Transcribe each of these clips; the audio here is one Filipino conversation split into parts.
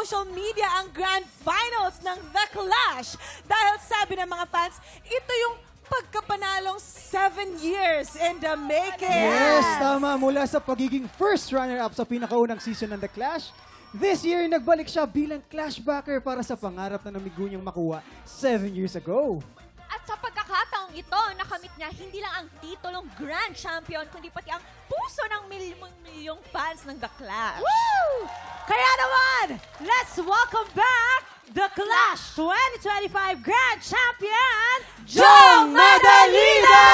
social media ang Grand Finals ng The Clash. Dahil sabi ng mga fans, ito yung pagkapanalong 7 years in the making. Yes, tama. Mula sa pagiging first runner-up sa pinakaunang season ng The Clash, this year, nagbalik siya bilang Clashbacker para sa pangarap na namigo niyang makuha 7 years ago. At sa pagkakataong ito, nakamit niya hindi lang ang titulong Grand Champion, kundi pati ang puso ng milyong fans ng The Clash. Woo! Kaya naman, let's welcome back The Clash 2025 Grand Champion, Jong Madalina!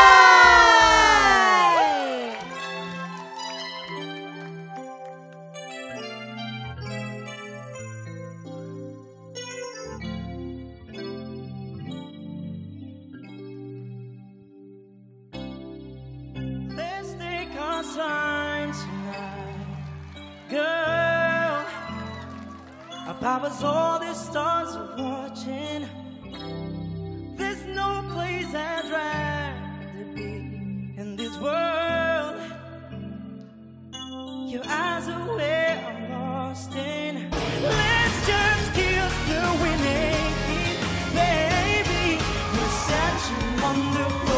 Let's take our time tonight, girl. Above us all the stars are watching. There's no place I'd rather be in this world. Your eyes are where I'm lost in. Let's just kiss the winning, baby. We're such a wonderful.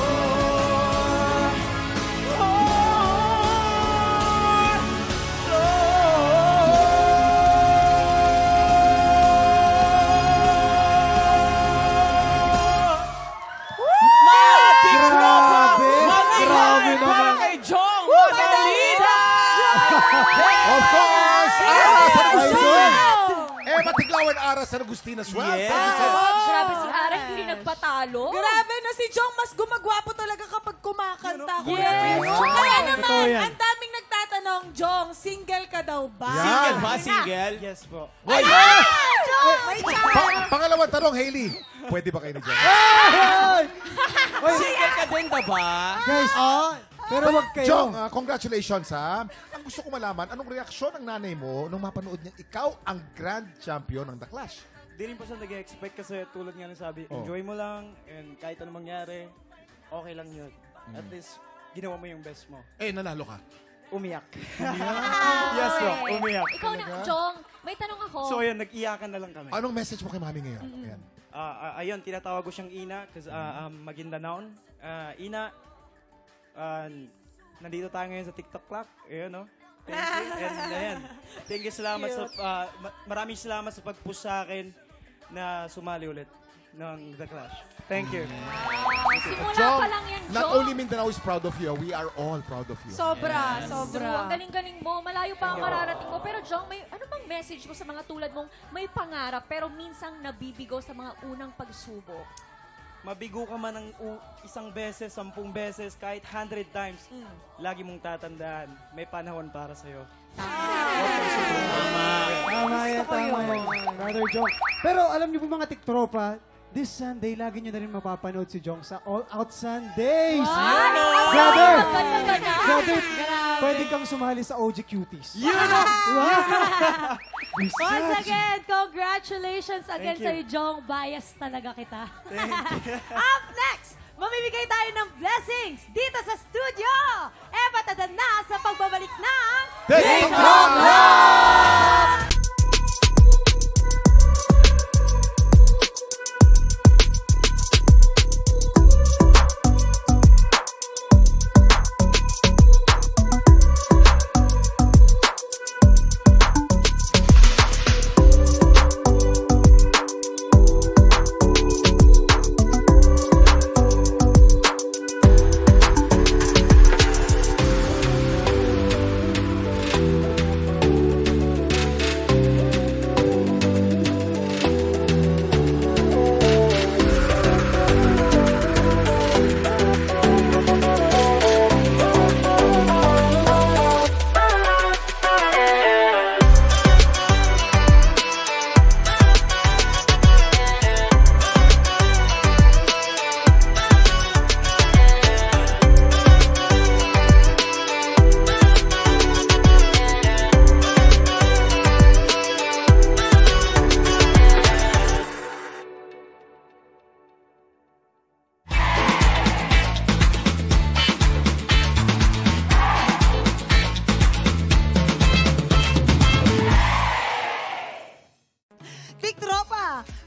Of course! Ara San Agustin! Matiglawan Ara San Agustin as well. Yes. Grabe si Ara, hindi rin nagpatalo. Grabe na si Jong, mas gumagwapo talaga kapag kumakanta. Yes. Kaya naman, Totoo yan. ang daming nagtatanong, Jong, single ka daw ba? Yan. Ba, single? Yes po. Pangalawang tanong, Hailey. Pwede ba kayo ni Jong? Single ka din ba? Guys, pero wag kayo. Jong, congratulations ha. Ang gusto ko malaman, anong reaksyon ng nanay mo nung mapanood niya ikaw ang Grand Champion ng The Clash? Di rin po siya nag-expect kasi tulad nga ng sabi, enjoy mo lang and kahit anong mangyari, okay lang yun. At least, ginawa mo yung best mo. Nanalo ka. Umiyak. Yes po, umiyak. Ikaw na, Jong, may tanong ako. So yun, nag-iyakan na lang kami. Anong message mo kay mami ngayon? Ayan. Ayun, tinatawag ko siyang Ina kasi Maguindanao. Ina, nandito tayo ngayon sa TikTok Clock. Ayun, no? Thank you. And ayan, thank you, salamat sa, maraming salamat sa pag-push sa akin na sumali ulit ng The Clash. Thank you. Simula pa lang yan, Jong. Not only Mindanao is proud of you, we are all proud of you. Sobra, True, sobra. ang galing-galing mo. Malayo pa ang mararating mo. Pero Jong, ano bang message mo sa mga tulad mong may pangarap pero minsang nabibigo sa mga unang pagsubok? Mabigo ka man ng isang beses, 10 beses, kahit 100 times, lagi mong tatandaan, may panahon para sa'yo. Tama yan. Brother Jong. Pero alam niyo po mga tiktropa, this Sunday, lagi niyo na rin mapapanood si Jong sa All Out Sundays. Brother, pwede kang sumali sa OG Cuties. Once again, congratulations again Thank you. sa'yo, Jong. Bias talaga kita. Up next, mamimigay tayo ng blessings dito sa studio. Patatan na sa pagbabalik ng TikTok Rock!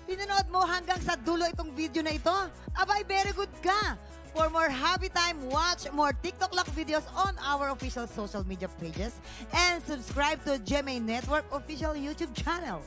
pinanood mo hanggang sa dulo itong video na ito? Abay, very good ka! For more Happy Time, watch more TikTok Lock videos on our official social media pages and subscribe to GMA Network official YouTube channel.